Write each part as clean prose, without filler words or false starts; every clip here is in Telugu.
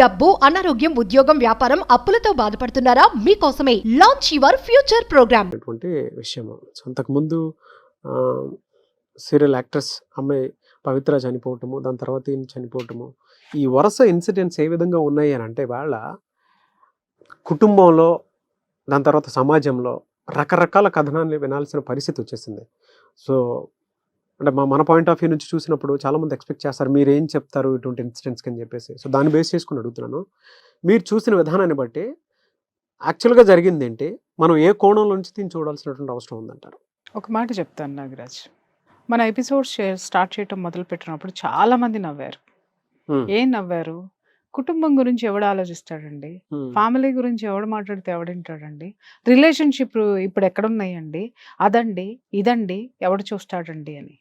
డబ్బు, అనారోగ్యం, ఉద్యోగం, వ్యాపారం, అప్పులతో బాధపడుతున్నారా? మీకోసమే లాంచ్ యువర్ ఫ్యూచర్ ప్రోగ్రామ్. అటువంటి విషయము. అంతకుముందు సీరియల్ యాక్ట్రెస్ అమ్మాయి పవిత్ర చనిపోవటము, దాని తర్వాత ఈయన చనిపోవటము, ఈ వరుస ఇన్సిడెంట్స్ ఏ విధంగా ఉన్నాయి అని అంటే వాళ్ళ కుటుంబంలో, దాని తర్వాత సమాజంలో రకరకాల కథనాన్ని వినాల్సిన పరిస్థితి వచ్చేసింది. సో అంటే మన పాయింట్ ఆఫ్ వ్యూ నుంచి చూసినప్పుడు చాలామంది ఎక్స్పెక్ట్ చేస్తారు మీరు ఏం చెప్తారు ఇటువంటి ఇన్సిడెంట్స్కి అని చెప్పేసి. సో దాన్ని బేస్ చేసుకుని అడుగుతున్నాను, మీరు చూసిన విధానాన్ని బట్టి యాక్చువల్గా జరిగింది ఏంటి, మనం ఏ కోణంలో నుంచి దీన్ని చూడాల్సినటువంటి అవసరం ఉందంటారు? ఒక మాట చెప్తాను నాగరాజ్, మన ఎపిసోడ్స్ స్టార్ట్ చేయటం మొదలు పెట్టినప్పుడు చాలామంది నవ్వారు. ఏం నవ్వారు? కుటుంబం గురించి ఎవడు ఆలోచిస్తాడండి, ఫ్యామిలీ గురించి ఎవడు మాట్లాడితే ఎవడింటాడండి, రిలేషన్షిప్ ఇప్పుడు ఎక్కడున్నాయండి, అదండి ఇదండి ఎవడు చూస్తాడండి అని.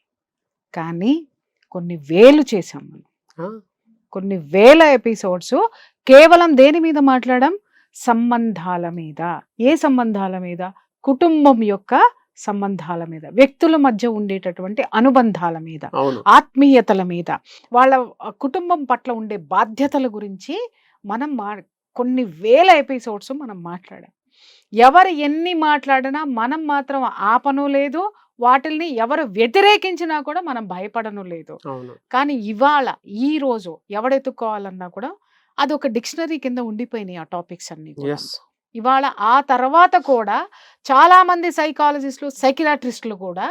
కానీ కొన్ని వేలు చేసాం మనం, కొన్ని వేల ఎపిసోడ్స్ కేవలం దేని మీద మాట్లాడడం? సంబంధాల మీద. ఏ సంబంధాల మీద? కుటుంబం యొక్క సంబంధాల మీద, వ్యక్తుల మధ్య ఉండేటటువంటి అనుబంధాల మీద, ఆత్మీయతల మీద, వాళ్ళ కుటుంబం పట్ల ఉండే బాధ్యతల గురించి మనం కొన్ని వేల ఎపిసోడ్స్ మనం మాట్లాడాం. ఎవరు ఎన్ని మాట్లాడినా మనం మాత్రం ఆపను లేదు, వాటిల్ని ఎవరు వ్యతిరేకించినా కూడా మనం భయపడను లేదు. కానీ ఇవాళ ఈ రోజు ఎవడెత్తుకోవాలన్నా కూడా అది ఒక డిక్షనరీ కింద ఉండిపోయినాయి ఆ టాపిక్స్ అన్ని. ఇవాళ ఆ తర్వాత కూడా చాలా మంది సైకాలజిస్టులు, సైకియాట్రిస్టులు కూడా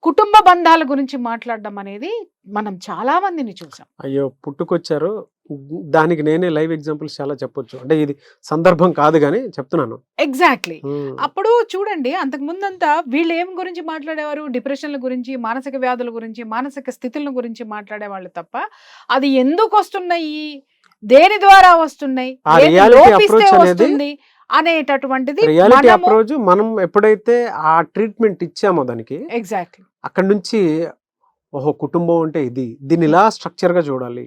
కుటుంబ బంధాల గురించి మాట్లాడడం అనేది మనం చాలా మందిని చూసాం. అయ్యో పుట్టుకొచ్చారు, దానికి నేనే లైవ్ ఎగ్జాంపుల్స్ చాలా చెప్పొచ్చు, అంటే ఇది సందర్భం కాదు కానీ చెప్తున్నాను. ఎగ్జాక్ట్లీ. అప్పుడు చూడండి, అంతకు ముందంతా వీళ్ళు ఏం గురించి మాట్లాడేవారు? డిప్రెషన్ల గురించి, మానసిక వ్యాధుల గురించి, మానసిక స్థితుల గురించి మాట్లాడేవాళ్ళు తప్ప అది ఎందుకు వస్తున్నాయి, దేని ద్వారా వస్తున్నాయి, వస్తుంది అనేటటువంటిది రియాలిటీ అప్రోచ్ మనం ఎప్పుడైతే ఆ ట్రీట్మెంట్ ఇచ్చామో దానికి, ఎగ్జాక్ట్లీ అక్కడ నుంచి ఓహో కుటుంబం అంటే ఇది, దీన్ని ఇలా స్ట్రక్చర్ గా చూడాలి,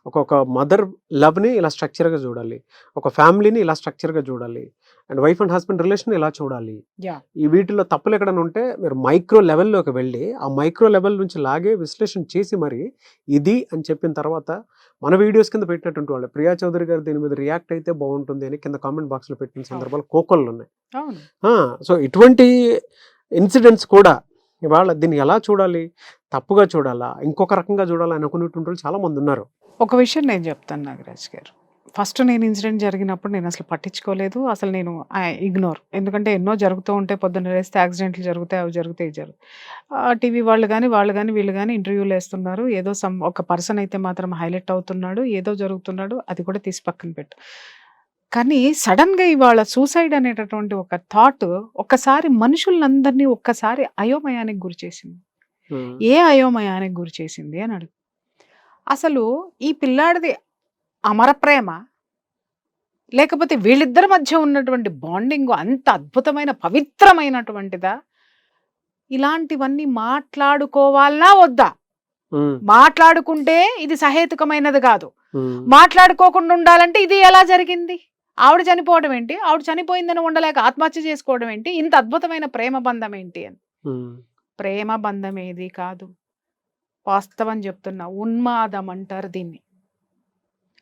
ఒక మదర్ లవ్ ని ఇలా స్ట్రక్చర్ గా చూడాలి, ఒక ఫ్యామిలీని ఇలా స్ట్రక్చర్ గా చూడాలి, and wife and husband relation ఇలా చూడాలి. ఈ వీటిలో తప్పులు ఎక్కడైనా ఉంటే మీరు మైక్రో లెవెల్లోకి వెళ్ళి ఆ మైక్రో లెవెల్ నుంచి లాగే విశ్లేషణ చేసి మరి ఇది అని చెప్పిన తర్వాత మన వీడియోస్ కింద పెట్టినటువంటి వాళ్ళు ప్రియా చౌదరి గారు దీని మీద రియాక్ట్ అయితే బాగుంటుంది అని కింద కామెంట్ బాక్స్ లో పెట్టిన సందర్భాలు కోకొల్లు ఉన్నాయి. సో ఇటువంటి ఇన్సిడెంట్స్ కూడా ఇవాళ దీన్ని ఎలా చూడాలి, తప్పుగా చూడాలా, ఇంకొక రకంగా చూడాలా అనుకునేటువంటి చాలా మంది ఉన్నారు. ఒక విషయం నేను చెప్తాను నాగరాజ్ గారు, ఫస్ట్ నేను ఇన్సిడెంట్ జరిగినప్పుడు నేను అసలు పట్టించుకోలేదు, అసలు నేను ఇగ్నోర్. ఎందుకంటే ఎన్నో జరుగుతూ ఉంటాయి, పొద్దున్న లేస్తే యాక్సిడెంట్లు జరుగుతాయి, అవి జరుగుతాయి, టీవీ వాళ్ళు కానీ వీళ్ళు కానీ ఇంటర్వ్యూలు వేస్తున్నారు, ఏదో ఒక పర్సన్ అయితే మాత్రం హైలైట్ అవుతున్నాడు, ఏదో జరుగుతున్నాడు, అది కూడా తీసి పక్కన పెట్టు. కానీ సడన్గా ఇవాళ సూసైడ్ అనేటటువంటి ఒక థాట్ ఒక్కసారి మనుషులందరినీ ఒక్కసారి అయోమయానికి గురి చేసింది. ఏ అయోమయానికి గురి చేసింది అని అడుగు. అసలు ఈ పిల్లాడిది అమర ప్రేమ, లేకపోతే వీళ్ళిద్దరి మధ్య ఉన్నటువంటి బాండింగ్ అంత అద్భుతమైన పవిత్రమైనటువంటిదా? ఇలాంటివన్నీ మాట్లాడుకోవాలనా వద్దా? మాట్లాడుకుంటే ఇది సహేతుకమైనది కాదు, మాట్లాడుకోకుండా ఉండాలంటే ఇది ఎలా జరిగింది? ఆవిడ చనిపోవడం ఏంటి, ఆవిడ చనిపోయిందని ఉండలేక ఆత్మహత్య చేసుకోవడం ఏంటి, ఇంత అద్భుతమైన ప్రేమ బంధం ఏంటి అని. ప్రేమ బంధం ఏది కాదు, వాస్తవం చెప్తున్నా, ఉన్మాదం అంటారు దీన్ని,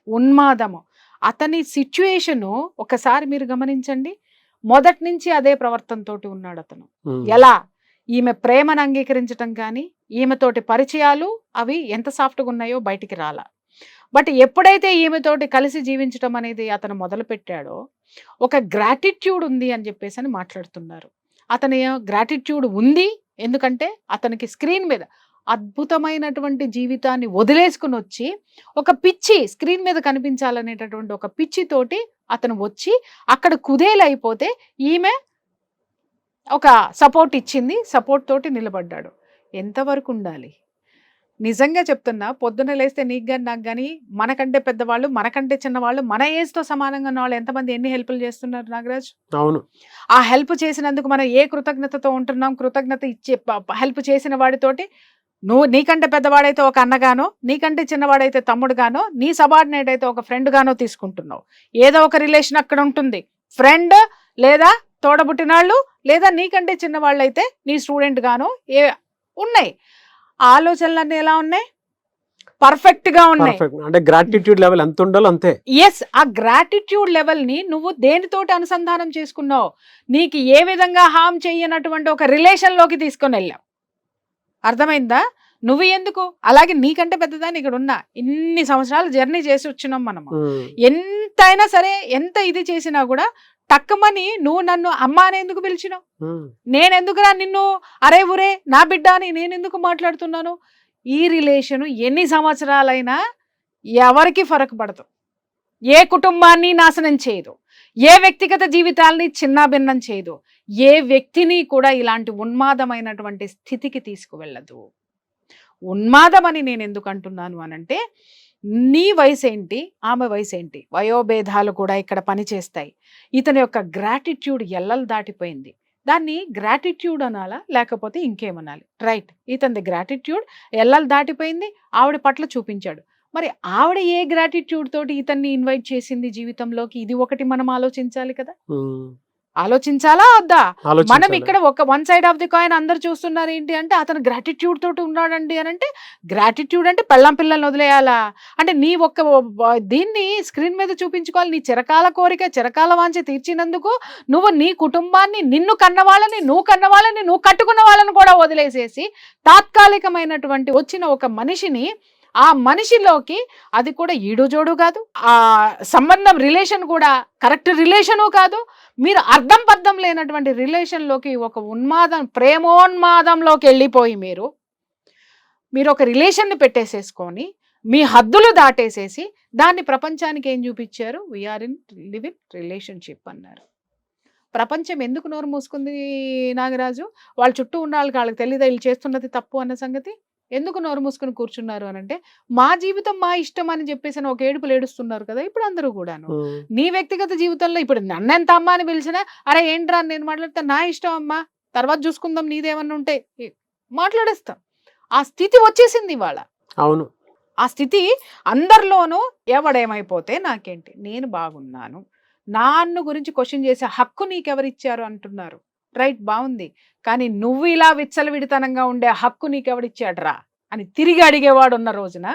ఉన్మాదము. అతని సిచ్యుయేషను ఒకసారి మీరు గమనించండి, మొదటి నుంచి అదే ప్రవర్తనతోటి ఉన్నాడు అతను. ఎలా? ఈమె ప్రేమను అంగీకరించటం కానీ, ఈమెతోటి పరిచయాలు అవి ఎంత సాఫ్ట్గా ఉన్నాయో బయటికి రాలా. బట్ ఎప్పుడైతే ఈమెతోటి కలిసి జీవించటం అనేది అతను మొదలు పెట్టాడో, ఒక గ్రాటిట్యూడ్ ఉంది అని చెప్పేసి అని మాట్లాడుతున్నారు. అతని గ్రాటిట్యూడ్ ఉంది, ఎందుకంటే అతనికి స్క్రీన్ మీద అద్భుతమైనటువంటి జీవితాన్ని వదిలేసుకుని వచ్చి ఒక పిచ్చి స్క్రీన్ మీద కనిపించాలనేటటువంటి ఒక పిచ్చితోటి అతను వచ్చి అక్కడ కుదేలైపోతే ఈమె ఒక సపోర్ట్ ఇచ్చింది, సపోర్ట్ తోటి నిలబడ్డాడు. ఎంతవరకు ఉండాలి? నిజంగా చెప్తున్నా, పొద్దున్న లేస్తే నీకు కానీ నాకు కానీ మనకంటే పెద్దవాళ్ళు, మనకంటే చిన్నవాళ్ళు, మన ఏజ్తో సమానంగా ఉన్న వాళ్ళు ఎంతమంది ఎన్ని హెల్ప్లు చేస్తున్నారు నాగరాజ్? అవును. ఆ హెల్ప్ చేసినందుకు మనం ఏ కృతజ్ఞతతో ఉంటున్నాం? కృతజ్ఞత ఇచ్చే హెల్ప్ చేసిన వాడితోటి నీకంటే పెద్దవాడైతే ఒక అన్నగానో, నీకంటే చిన్నవాడైతే తమ్ముడుగానో, నీ సబార్డినేట్ అయితే ఒక ఫ్రెండ్ గానో తీసుకుంటున్నావు. ఏదో ఒక రిలేషన్ అక్కడ ఉంటుంది, ఫ్రెండ్ లేదా తోడబుట్టినాళ్ళు, లేదా నీకంటే చిన్నవాళ్ళు అయితే నీ స్టూడెంట్ గానో ఉన్నాయి. ఆలోచనలన్నీ ఎలా ఉన్నాయి? పర్ఫెక్ట్ గా ఉన్నాయి. పర్ఫెక్ట్. అంటే గ్రాటిట్యూడ్ లెవెల్ ఎంత ఉండాలో అంతే. ఎస్, ఆ గ్రాటిట్యూడ్ లెవెల్ ని నువ్వు దేనితోటి అనుసంధానం చేసుకున్నావు? నీకు ఏ విధంగా హామ్ చేయనటువంటి ఒక రిలేషన్ లోకి తీసుకొని వెళ్ళావు. అర్థమైందా? నువ్వు ఎందుకు అలాగే నీకంటే పెద్దదాన్ని ఇక్కడ ఉన్నా, ఇన్ని సంవత్సరాలు జర్నీ చేసి వచ్చినాం మనము. ఎంతైనా సరే, ఎంత ఇది చేసినా కూడా టక్కమని నువ్వు నన్ను అమ్మ అని ఎందుకు పిలిచినావు? నేనెందుకురా నిన్ను అరే ఊరే నా బిడ్డ అని నేనెందుకు మాట్లాడుతున్నాను? ఈ రిలేషన్ ఎన్ని సంవత్సరాలైనా ఎవరికి ఫరక్ పడదు, ఏ కుటుంబాన్ని నాశనం చేయదు, ఏ వ్యక్తిగత జీవితాల్ని చిన్నాభిన్నం చేయదు, ఏ వ్యక్తిని కూడా ఇలాంటి ఉన్మాదమైనటువంటి స్థితికి తీసుకువెళ్ళదు. ఉన్మాదం అని నేను ఎందుకు అంటున్నాను అనంటే, నీ వయసు ఏంటి, ఆమె వయసు ఏంటి, వయోభేదాలు కూడా ఇక్కడ పనిచేస్తాయి. ఇతని యొక్క గ్రాటిట్యూడ్ ఎల్లలు దాటిపోయింది. దాన్ని గ్రాటిట్యూడ్ అనాలా లేకపోతే ఇంకేమనాలి? రైట్, ఇతని గ్రాటిట్యూడ్ ఎల్లలు దాటిపోయింది, ఆవిడ పట్ల చూపించాడు. మరి ఆవిడ ఏ గ్రాటిట్యూడ్ తోటి ఇతన్ని ఇన్వైట్ చేసింది జీవితంలోకి? ఇది ఒకటి మనం ఆలోచించాలి కదా. ఆలోచించాలా వద్దా? మనం ఇక్కడ ఒక one side of the coin అందరు చూస్తున్నారు ఏంటి అంటే, అతను గ్రాటిట్యూడ్ తోటి ఉన్నాడండి అని అంటే, గ్రాటిట్యూడ్ అంటే పెళ్ళం పిల్లల్ని వదిలేయాలా అంటే, నీ ఒక్క దీన్ని స్క్రీన్ మీద చూపించుకోవాలి. నీ చిరకాల కోరిక, చిరకాల వాంఛ తీర్చినందుకు నువ్వు నీ కుటుంబాన్ని, నిన్ను కన్నవాళ్ళని, నువ్వు కట్టుకున్న వాళ్ళని కూడా వదిలేసేసి తాత్కాలికమైనటువంటి వచ్చిన ఒక మనిషిని, ఆ మనిషిలోకి అది కూడా ఈడు జోడు కాదు, ఆ సంబంధం రిలేషన్ కూడా కరెక్ట్ రిలేషను కాదు, మీరు అర్థం పర్థం లేనటువంటి రిలేషన్లోకి, ఒక ప్రేమోన్మాదంలోకి వెళ్ళిపోయి మీరు ఒక రిలేషన్ని పెట్టేసేసుకొని మీ హద్దులు దాటేసేసి దాన్ని ప్రపంచానికి ఏం చూపించారు? We are in live in relationship అన్నారు. ప్రపంచం ఎందుకు నోరు మూసుకుంది నాగరాజు? వాళ్ళ చుట్టూ ఉన్న వాళ్ళకి తెలియదా వీళ్ళు చేస్తున్నది తప్పు అన్న సంగతి? ఎందుకు నోరు మూసుకుని కూర్చున్నారు అని అంటే, మా జీవితం మా ఇష్టం అని చెప్పేసి ఒక ఏడుపులు ఏడుస్తున్నారు కదా ఇప్పుడు అందరూ కూడాను. నీ వ్యక్తిగత జీవితంలో ఇప్పుడు నన్ను ఎంత అమ్మ అని పిలిచినా, అరే ఏంట్రా నేను మాట్లాడితే, నా ఇష్టం అమ్మా, తర్వాత చూసుకుందాం, నీదేమన్నా ఉంటే మాట్లాడేస్తాం. ఆ స్థితి వచ్చేసింది ఇవాళ. అవును, ఆ స్థితి అందరిలోనూ ఎవడేమైపోతే నాకేంటి, నేను బాగున్నాను, నాన్ను గురించి క్వశ్చన్ చేసే హక్కు నీకెవరిచ్చారు అంటున్నారు. రైట్, బాగుంది, కానీ నువ్వు ఇలా విచ్చలవిడితనంగా ఉండే హక్కు నీకెవడిచ్చాడ్రా అని తిరిగి అడిగేవాడు ఉన్న రోజున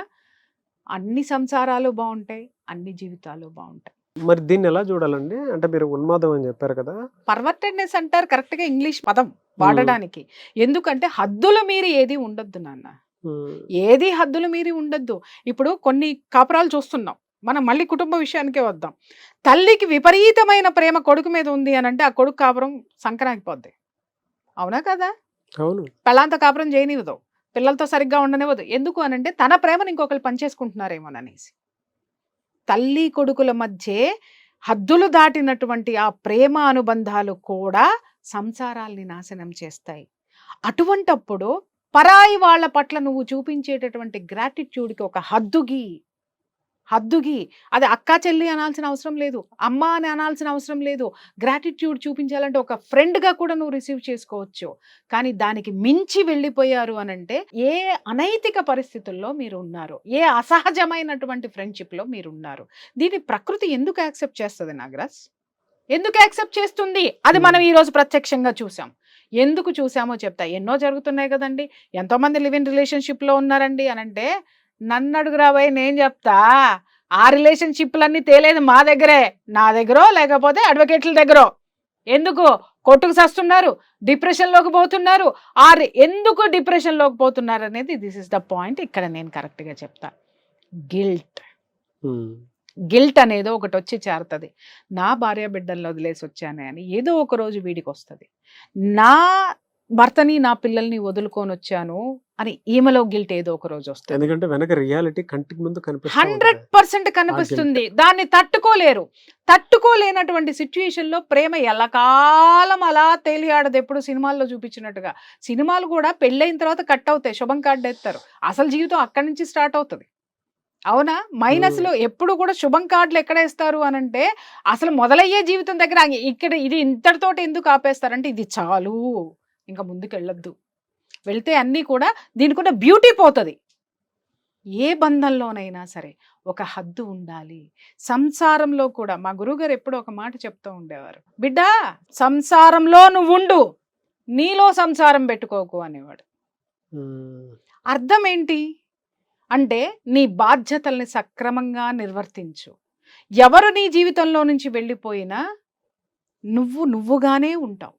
అన్ని సంసారాలు బాగుంటాయి, అన్ని జీవితాలు బాగుంటాయి. మరి దీన్ని ఎలా చూడాలండి? అంటే మీరు ఉన్మాదం అని చెప్పారు కదా, పర్వర్టెడ్నెస్ అంటారు కరెక్ట్ గా ఇంగ్లీష్ పదం వాడడానికి. ఎందుకంటే హద్దుల మీరి ఏది ఉండొద్దు నాన్న, ఏది హద్దుల మీరి ఉండొద్దు. ఇప్పుడు కొన్ని కాపురాలు చూస్తున్నాం మనం, మళ్ళీ కుటుంబ విషయానికే వద్దాం. తల్లికి విపరీతమైన ప్రేమ కొడుకు మీద ఉంది అని అంటే, ఆ కొడుకు కాపురం సంకరాకిపోద్ది. అవునా కదా? అవును. పెళ్ళాంత కాపురం చేయనివ్వదు, పిల్లలతో సరిగ్గా ఉండనివ్వదు. ఎందుకు అనంటే తన ప్రేమను ఇంకొకరు పనిచేసుకుంటున్నారేమోననేసి. తల్లి కొడుకుల మధ్య హద్దులు దాటినటువంటి ఆ ప్రేమ అనుబంధాలు కూడా సంసారాల్ని నాశనం చేస్తాయి. అటువంటప్పుడు పరాయి వాళ్ళ పట్ల నువ్వు చూపించేటటువంటి గ్రాటిట్యూడ్కి ఒక హద్దుగి, అది అక్కా చెల్లి అనాల్సిన అవసరం లేదు, అమ్మ అని అనాల్సిన అవసరం లేదు. గ్రాటిట్యూడ్ చూపించాలంటే ఒక ఫ్రెండ్గా కూడా నువ్వు రిసీవ్ చేసుకోవచ్చు. కానీ దానికి మించి వెళ్ళిపోయారు అనంటే, ఏ అనైతిక పరిస్థితుల్లో మీరు ఉన్నారు, ఏ అసహజమైనటువంటి ఫ్రెండ్షిప్లో మీరు ఉన్నారు. దీన్ని ప్రకృతి ఎందుకు యాక్సెప్ట్ చేస్తుంది నాగరాజ్? ఎందుకు యాక్సెప్ట్ చేస్తుంది? అది మనం ఈరోజు ప్రత్యక్షంగా చూసాం. ఎందుకు చూసామో చెప్తా. ఎన్నో జరుగుతున్నాయి కదండి, ఎంతోమంది లివ్ ఇన్ రిలేషన్షిప్లో ఉన్నారండి అనంటే, నన్ను అడుగురాబోయ్, నేను చెప్తా. ఆ రిలేషన్షిప్లన్నీ తేలేదు మా దగ్గరే, నా దగ్గరో లేకపోతే అడ్వకేట్ల దగ్గరో. ఎందుకు కొట్టుకు సస్తున్నారు, డిప్రెషన్లోకి పోతున్నారు. ఎందుకు డిప్రెషన్లోకి పోతున్నారు అనేది దిస్ ఇస్ ద పాయింట్. ఇక్కడ నేను కరెక్ట్గా చెప్తా. గిల్ట్ అనేది ఒకటి వచ్చి చేరుతుంది. నా భార్య బిడ్డల్లో వదిలేసి వచ్చానే అని ఏదో ఒక రోజు వీడికి వస్తుంది. నా భర్తని, నా పిల్లల్ని వదులుకొని వచ్చాను అని ఈమెలో గిల్ట్ ఏదో ఒక రోజు వస్తుంది. ఎందుకంటే వెనక రియాలిటీ కంటికి ముందు 100% కనిపిస్తుంది. దాన్ని తట్టుకోలేనటువంటి సిచ్యుయేషన్ లో ప్రేమ ఎల్లకాలం అలా తేలియాడదు. ఎప్పుడు సినిమాల్లో చూపించినట్టుగా. సినిమాలు కూడా పెళ్ళైన తర్వాత కట్ అవుతాయి, శుభం కార్డు ఎత్తారు. అసలు జీవితం అక్కడి నుంచి స్టార్ట్ అవుతుంది. అవునా? మైనస్ లో ఎప్పుడు కూడా శుభం కార్డులు ఎక్కడ వేస్తారు అనంటే, అసలు మొదలయ్యే జీవితం దగ్గర ఇక్కడ ఇది ఇంతటితోటి ఎందుకు ఆపేస్తారంటే, ఇది చాలు, ఇంకా ముందుకు వెళ్ళొద్దు. వెళ్తే అన్నీ కూడా దీనికున్న బ్యూటీ పోతుంది. ఏ బంధంలోనైనా సరే ఒక హద్దు ఉండాలి. సంసారంలో కూడా మా గురువుగారు ఎప్పుడు ఒక మాట చెప్తూ ఉండేవారు, బిడ్డ సంసారంలో నువ్వు ఉండు, నీలో సంసారం పెట్టుకోకు అనేవాడు. అర్థం ఏంటి అంటే నీ బాధ్యతల్ని సక్రమంగా నిర్వర్తించు. ఎవరు నీ జీవితంలో నుంచి వెళ్ళిపోయినా నువ్వుగానే ఉంటావు.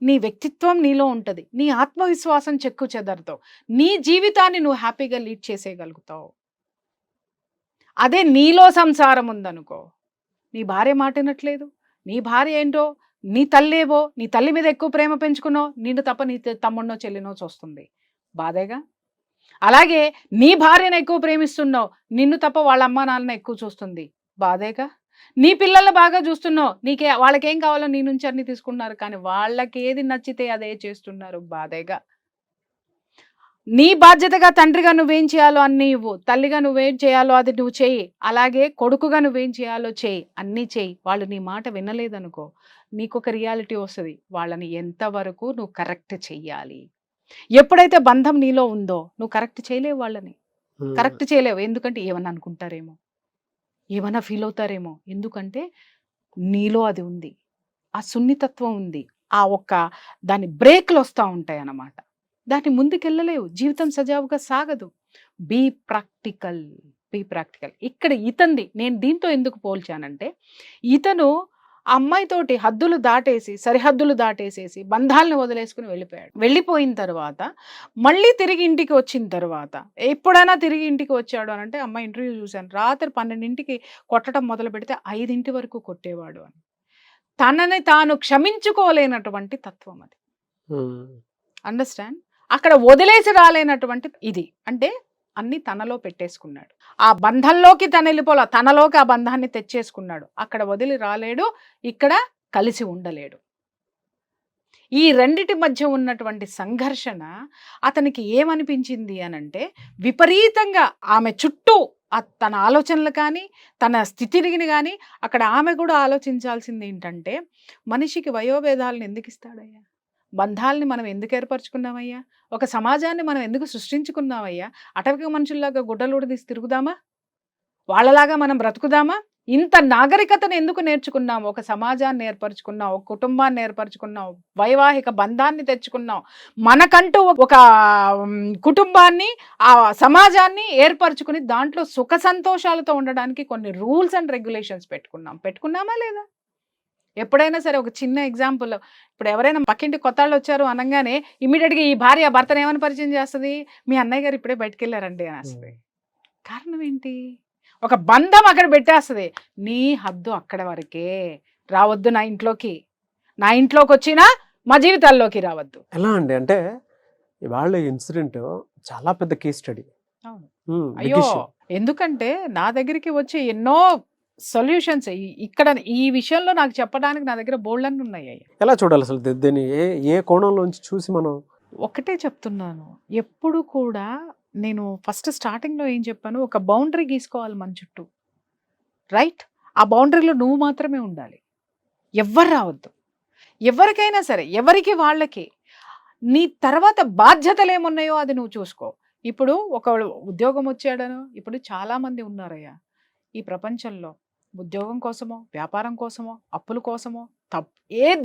నీ వ్యక్తిత్వం నీలో ఉంటుంది. నీ ఆత్మవిశ్వాసం చెక్కు చెదరతావు. నీ జీవితాన్ని నువ్వు హ్యాపీగా లీడ్ చేసేయగలుగుతావు. అదే నీలో సంసారం ఉందనుకో, నీ భార్య మాటినట్లేదు, నీ భార్య ఏంటో, నీ తల్లేవో, నీ తల్లి మీద ఎక్కువ ప్రేమ పెంచుకున్నావు, నిన్ను తప్ప నీ తమ్ముడినో చెల్లినో చూస్తుంది, బాధేగా. అలాగే నీ భార్యను ఎక్కువ ప్రేమిస్తున్నావు, నిన్ను తప్ప వాళ్ళ అమ్మ నాన్న ఎక్కువ చూస్తుంది, బాధేగా. నీ పిల్లల్ని బాగా చూస్తున్నావు, వాళ్ళకేం కావాలో నీ నుంచి అన్ని తీసుకున్నారు, కానీ వాళ్ళకి ఏది నచ్చితే అదే చేస్తున్నారు, బాధేగా. నీ బాధ్యతగా తండ్రిగా నువ్వేం చేయాలో అన్నీ ఇవ్వు, తల్లిగా నువ్వేం చేయాలో అది నువ్వు చెయ్యి, అలాగే కొడుకుగా నువ్వేం చేయాలో చెయ్యి, అన్నీ చెయ్యి. వాళ్ళు నీ మాట వినలేదనుకో, నీకొక రియాలిటీ వస్తుంది, వాళ్ళని ఎంతవరకు నువ్వు కరెక్ట్ చెయ్యాలి. ఎప్పుడైతే బంధం నీలో ఉందో నువ్వు కరెక్ట్ చేయలేవు, వాళ్ళని కరెక్ట్ చేయలేవు. ఎందుకంటే ఏమన్నా అనుకుంటారేమో, ఏమన్నా ఫీల్ అవుతారేమో, ఎందుకంటే నీలో అది ఉంది, ఆ సున్నితత్వం ఉంది, ఆ దాని బ్రేక్లు వస్తూ ఉంటాయి అన్నమాట. దాన్ని ముందుకెళ్ళలేవు, జీవితం సజావుగా సాగదు. Be practical. ఇక్కడ ఇతంది నేను దీంతో ఎందుకు పోల్చానంటే, ఇతను అమ్మాయితోటి సరిహద్దులు దాటేసేసి బంధాలను వదిలేసుకుని వెళ్ళిపోయాడు. వెళ్ళిపోయిన తర్వాత మళ్ళీ తిరిగి ఇంటికి వచ్చిన తర్వాత, ఎప్పుడైనా తిరిగి ఇంటికి వచ్చాడు అని అంటే, అమ్మాయి ఇంటర్వ్యూ చూశాను, రాత్రి 12ంటికి కొట్టడం మొదలు పెడితే 5 వరకు కొట్టేవాడు అని. తనని తాను క్షమించుకోలేనటువంటి తత్వం అది. అండర్స్టాండ్? అక్కడ వదిలేసి రాలేనటువంటి ఇది అంటే అన్ని తనలో పెట్టేసుకున్నాడు. ఆ బంధంలోకి తను వెళ్ళిపోలే, తనలోకి ఆ బంధాన్ని తెచ్చేసుకున్నాడు. అక్కడ వదిలి రాలేడు, ఇక్కడ కలిసి ఉండలేడు. ఈ రెండిటి మధ్య ఉన్నటువంటి సంఘర్షణ అతనికి ఏమనిపించింది అనంటే, విపరీతంగా ఆమె చుట్టూ తన ఆలోచనలు కానీ తన స్థితిని కానీ, అక్కడ ఆమె కూడా ఆలోచించాల్సింది ఏంటంటే, మనిషికి వయోభేదాలను ఎందుకు ఇస్తాడయ్యా, బంధాలని మనం ఎందుకు ఏర్పరచుకున్నామయ్యా, ఒక సమాజాన్ని మనం ఎందుకు సృష్టించుకున్నామయ్యా, అటవిక మనుషుల్లాగా గుడ్డలూడ తీసి తిరుగుదామా, వాళ్ళలాగా మనం బ్రతుకుదామా, ఇంత నాగరికతను ఎందుకు నేర్చుకున్నాం, ఒక సమాజాన్ని ఏర్పరచుకున్నాం, ఒక కుటుంబాన్ని ఏర్పరచుకున్నాం, వైవాహిక బంధాన్ని తెచ్చుకున్నాం, మనకంటూ ఒక కుటుంబాన్ని ఆ సమాజాన్ని ఏర్పరచుకుని దాంట్లో సుఖ సంతోషాలతో ఉండడానికి కొన్ని రూల్స్ అండ్ రెగ్యులేషన్స్ పెట్టుకున్నామా లేదా? ఎప్పుడైనా సరే ఒక చిన్న ఎగ్జాంపుల్, ఇప్పుడు ఎవరైనా పక్కింటి కొత్త వాళ్ళు వచ్చారు అనగానే ఇమీడియట్గా ఈ భార్య భర్తను ఏమని పరిచయం చేస్తుంది, మీ అన్నయ్య గారు ఇప్పుడే బయటకు వెళ్ళారండి అని వస్తుంది. కారణం ఏంటి? ఒక బంధం అక్కడ పెట్టేస్తుంది, నీ హద్దు అక్కడ వరకే, రావద్దు నా ఇంట్లోకి వచ్చినా మా జీవితాల్లోకి రావద్దు. ఎలా అండి అంటే, ఇవాళ ఇన్సిడెంట్ చాలా పెద్ద కేస్ స్టడీ. అయ్యో, ఎందుకంటే నా దగ్గరికి వచ్చి ఎన్నో సొల్యూషన్స్ ఇక్కడ ఈ విషయంలో నాకు చెప్పడానికి నా దగ్గర బోల్డన్ని ఉన్నాయి. ఎలా చూడాలి అసలు దీన్ని, ఏ కోణంలోంచి చూసి మనం? ఒకటే చెప్తున్నాను, ఎప్పుడు కూడా నేను ఫస్ట్ స్టార్టింగ్లో ఏం చెప్పాను, ఒక బౌండరీ గీసుకోవాలి మన చుట్టూ, రైట్? ఆ బౌండరీలో నువ్వు మాత్రమే ఉండాలి, ఎవ్వరు రావద్దు. ఎవరికైనా సరే, ఎవరికి వాళ్ళకి నీ తర్వాత బాధ్యతలు ఏమున్నాయో అది నువ్వు చూసుకో. ఇప్పుడు ఒక ఉద్యోగం వచ్చాడను, ఇప్పుడు చాలామంది ఉన్నారయ్యా ఈ ప్రపంచంలో, ఉద్యోగం కోసమో, వ్యాపారం కోసమో, అప్పుల కోసమో,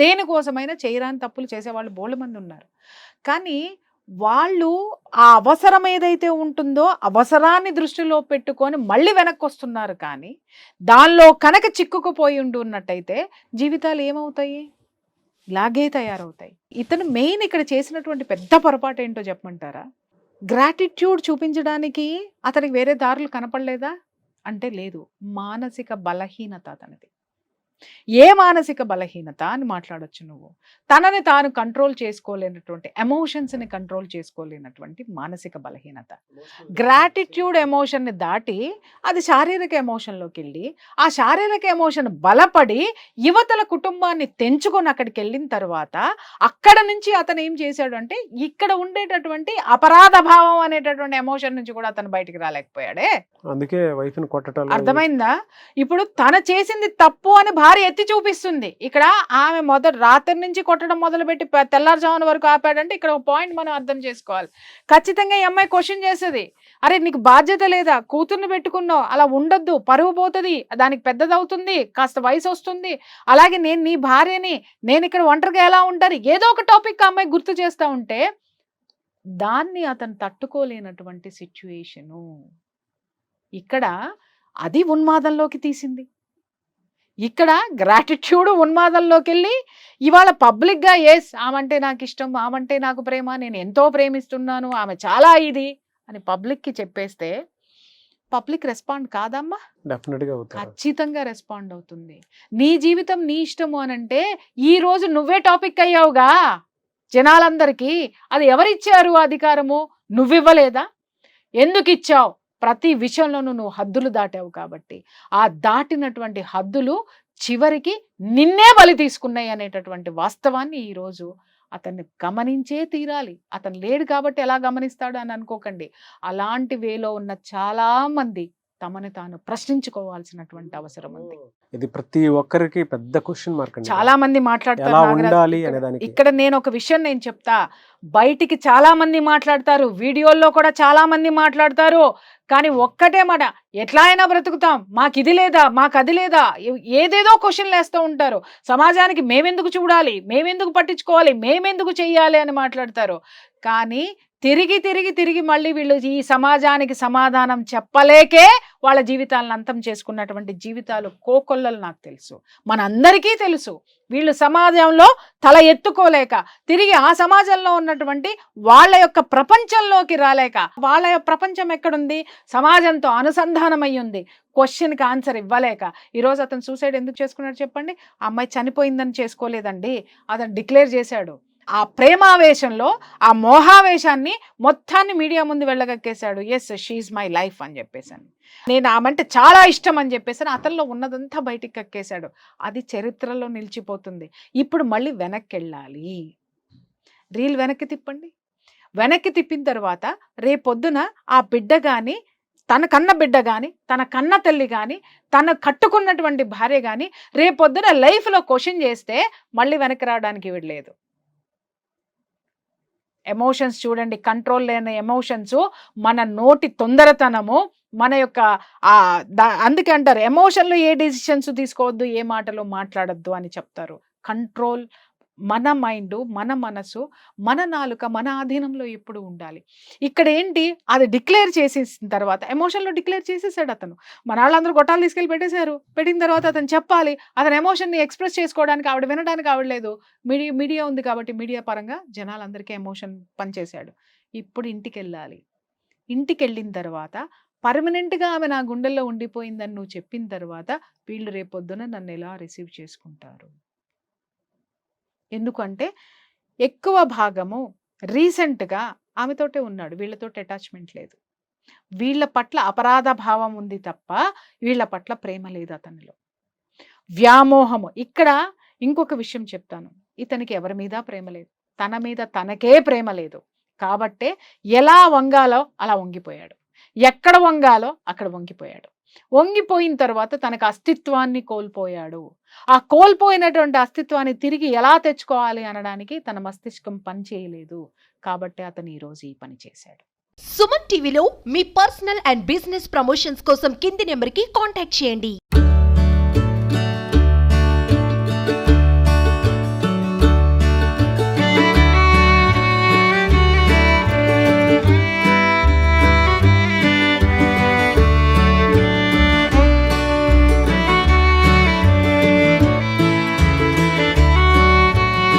దేనికోసమైనా చేయరాని తప్పులు చేసేవాళ్ళు బోల్డ్ మంది ఉన్నారు. కానీ వాళ్ళు ఆ అవసరం ఏదైతే ఉంటుందో అవసరాన్ని దృష్టిలో పెట్టుకొని మళ్ళీ వెనక్కి వస్తున్నారు. కానీ దానిలో కనుక చిక్కుకుపోయి ఉన్నట్టయితే జీవితాలు ఏమవుతాయి? ఇలాగే తయారవుతాయి. ఇతను మెయిన్ ఇక్కడ చేసినటువంటి పెద్ద పొరపాటు ఏంటో చెప్పమంటారా? గ్రాటిట్యూడ్ చూపించడానికి అతనికి వేరే దారులు కనపడలేదా అంటే లేదు, మానసిక బలహీనత అతనిది. ఏ మానసిక బలహీనత అని మాట్లాడొచ్చు నువ్వు? తనని తాను కంట్రోల్ చేసుకోలేనటువంటి, ఎమోషన్స్ని కంట్రోల్ చేసుకోలేనటువంటి మానసిక బలహీనత. గ్రాటిట్యూడ్ ఎమోషన్ని దాటి అది శారీరక ఎమోషన్లోకి వెళ్ళి, ఆ శారీరక ఎమోషన్ బలపడి యువతల కుటుంబాన్ని తెంచుకొని అక్కడికి వెళ్ళిన తర్వాత అక్కడ నుంచి అతను ఏం చేశాడు అంటే, ఇక్కడ ఉండేటటువంటి అపరాధ భావం అనేటటువంటి ఎమోషన్ నుంచి కూడా అతను బయటికి రాలేకపోయాడే. అందుకే వైఫ్ని కొట్టడం. అర్థమైందా? ఇప్పుడు తన చేసింది తప్పు అని భార్య ఎత్తి చూపిస్తుంది. ఇక్కడ ఆమె రాత్రి నుంచి కొట్టడం మొదలుపెట్టి తెల్లారుజామున వరకు ఆపాడంటే ఇక్కడ ఒక పాయింట్ మనం అర్థం చేసుకోవాలి. ఖచ్చితంగా ఈ అమ్మాయి క్వశ్చన్ చేస్తుంది, అరే నీకు బాధ్యత లేదా, కూతుర్ని పెట్టుకున్నావు, అలా ఉండొద్దు, పరువు పోతుంది, దానికి పెద్దదవుతుంది, కాస్త వయసు వస్తుంది, అలాగే నేను నీ భార్యని, నేను ఇక్కడ ఒంటరిగా ఎలా ఉంటారు, ఏదో ఒక టాపిక్ ఆ అమ్మాయి గుర్తు చేస్తూ ఉంటే దాన్ని అతను తట్టుకోలేనటువంటి సిచ్యువేషను. ఇక్కడ అది ఉన్మాదంలోకి తీసింది. ఇక్కడ గ్రాటిట్యూడ్ ఉన్మాదంలోకి వెళ్ళి ఇవాళ పబ్లిక్గా ఆమంటే నాకు ఇష్టం, ఆమంటే నాకు ప్రేమ, నేను ఎంతో ప్రేమిస్తున్నాను, ఆమె చాలా ఇది అని పబ్లిక్కి చెప్పేస్తే పబ్లిక్ రెస్పాండ్ కాదమ్మా? డెఫినెట్గా అవుతారు. ఖచ్చితంగా రెస్పాండ్ అవుతుంది. నీ జీవితం నీ ఇష్టము అనంటే ఈ రోజు నువ్వే టాపిక్ అయ్యావుగా జనాలందరికీ. అది ఎవరిచ్చారు అధికారము? నువ్వివ్వలేదా? ఎందుకు ఇచ్చావు? ప్రతి విషయంలోనూ నువ్వు హద్దులు దాటావు కాబట్టి ఆ దాటినటువంటి హద్దులు చివరికి నిన్నే బలి తీసుకున్నాయి అనేటటువంటి వాస్తవాన్ని ఈరోజు అతన్ని గమనించే తీరాలి. అతను లేడు కాబట్టి ఎలా గమనిస్తాడు అని అనుకోకండి. అలాంటి వేలో ఉన్న చాలా మంది తమని తాను ప్రశ్నించుకోవాల్సినటువంటి అవసరం ఉంది. ఇది ప్రతి ఒక్కరికి పెద్ద క్వశ్చన్ మార్క్ అండి. చాలా మంది ఎలా మాట్లాడతారు ఉండాలి అనే దానికి. ఇక్కడ నేను ఒక విషయం నేను చెప్తా. బయటికి చాలా మంది మాట్లాడతారు, వీడియోల్లో కూడా చాలా మంది మాట్లాడతారు, కానీ ఒక్కటే మాట, ఎట్లా అయినా బ్రతుకుతాం, మాకు ఇది లేదా, మాకు అది లేదా, ఏదేదో క్వశ్చన్లు వేస్తూ ఉంటారు. సమాజానికి మేమెందుకు చూడాలి, మేమెందుకు పట్టించుకోవాలి, మేమెందుకు చెయ్యాలి అని మాట్లాడతారు. కానీ తిరిగి తిరిగి తిరిగి మళ్ళీ వీళ్ళు ఈ సమాజానికి సమాధానం చెప్పలేకే వాళ్ళ జీవితాలను అంతం చేసుకున్నటువంటి జీవితాలు కోకొల్లలు నాకు తెలుసు, మనందరికీ తెలుసు. వీళ్ళు సమాజంలో తల ఎత్తుకోలేక తిరిగి ఆ సమాజంలో ఉన్నటువంటి వాళ్ళ యొక్క ప్రపంచంలోకి రాలేక, వాళ్ళ యొక్క ప్రపంచం ఎక్కడుంది? సమాజంతో అనుసంధానమై ఉంది. క్వశ్చన్కి ఆన్సర్ ఇవ్వలేక ఈరోజు అతను సూసైడ్ ఎందుకు చేసుకున్నాడు చెప్పండి? ఆ అమ్మాయి చనిపోయిందని చేసుకోలేదండి, అతను డిక్లేర్ చేశాడు. ఆ ప్రేమావేశంలో ఆ మోహావేశాన్ని మొత్తాన్ని మీడియా ముందు వెళ్ళగక్కేశాడు. ఎస్, షీఈ్ మై లైఫ్ అని చెప్పేసాను, నేను ఆమంటే చాలా ఇష్టం అని చెప్పేసాను. అతనిలో ఉన్నదంతా బయటికి కక్కేశాడు. అది చరిత్రలో నిలిచిపోతుంది. ఇప్పుడు మళ్ళీ వెనక్కి వెళ్ళాలి. రీల్ వెనక్కి తిప్పండి. వెనక్కి తిప్పిన తర్వాత రేపొద్దున ఆ బిడ్డ కానీ, తన కన్న బిడ్డ కానీ, తన కన్న తల్లి కానీ, తన కట్టుకున్నటువంటి భార్య కానీ రేపొద్దున లైఫ్లో క్వశ్చన్ చేస్తే మళ్ళీ వెనక్కి రావడానికి వీడలేదు. ఎమోషన్స్ చూడండి, కంట్రోల్ లేని ఎమోషన్స్, మన నోటి తొందరతనము, మన యొక్క అందుకే అంటారు ఎమోషన్లో ఏ డెసిషన్స్ తీసుకోవద్దు, ఏ మాటలు మాట్లాడద్దు అని చెప్తారు. కంట్రోల్, మన మైండ్, మన మనసు, మన నాలుక మన ఆధీనంలో ఎప్పుడు ఉండాలి. ఇక్కడ ఏంటి, అది డిక్లేర్ చేసేసిన తర్వాత ఎమోషన్లో డిక్లేర్ చేసేసాడు అతను. మన వాళ్ళందరూ గొట్టాలు తీసుకెళ్ళి పెట్టేశారు. పెట్టిన తర్వాత అతను చెప్పాలి, అతని ఎమోషన్ని ఎక్స్ప్రెస్ చేసుకోవడానికి ఆవిడ వినడానికి ఆవిడలేదు. మీడియా ఉంది కాబట్టి మీడియా పరంగా జనాలందరికీ ఎమోషన్ పనిచేశాడు. ఇప్పుడు ఇంటికి వెళ్ళాలి. ఇంటికి వెళ్ళిన తర్వాత పర్మనెంట్గా ఆమె నా గుండెల్లో ఉండిపోయిందని నువ్వు చెప్పిన తర్వాత వీళ్ళు రేపొద్దున నన్ను ఎలా రిసీవ్ చేసుకుంటారు? ఎందుకంటే ఎక్కువ భాగము రీసెంట్గా ఆమెతోటే ఉన్నాడు, వీళ్ళతో అటాచ్మెంట్ లేదు. వీళ్ళ పట్ల అపరాధ భావం ఉంది తప్ప వీళ్ళ పట్ల ప్రేమ లేదు అతనిలో, వ్యామోహము. ఇక్కడ ఇంకొక విషయం చెప్తాను, ఇతనికి ఎవరి మీద ప్రేమ లేదు, తన మీద తనకే ప్రేమ లేదు. కాబట్టే ఎలా వంగాలో అలా వంగిపోయాడు, ఎక్కడ వంగాలో అక్కడ వంగిపోయాడు. వంగిపోయిన తర్వాత తనకు అస్తిత్వాన్ని కోల్పోయాడు. ఆ కోల్పోయినటువంటి అస్తిత్వాన్ని తిరిగి ఎలా తెచ్చుకోవాలి అనడానికి తన మస్తిష్కం పని చేయలేదు. కాబట్టి అతను ఈరోజు ఈ పని చేశాడు. సుమన్ టీవీలో మీ పర్సనల్ అండ్ బిజినెస్ ప్రమోషన్స్ కోసం కింది నెంబర్కి కాంటాక్ట్ చేయండి.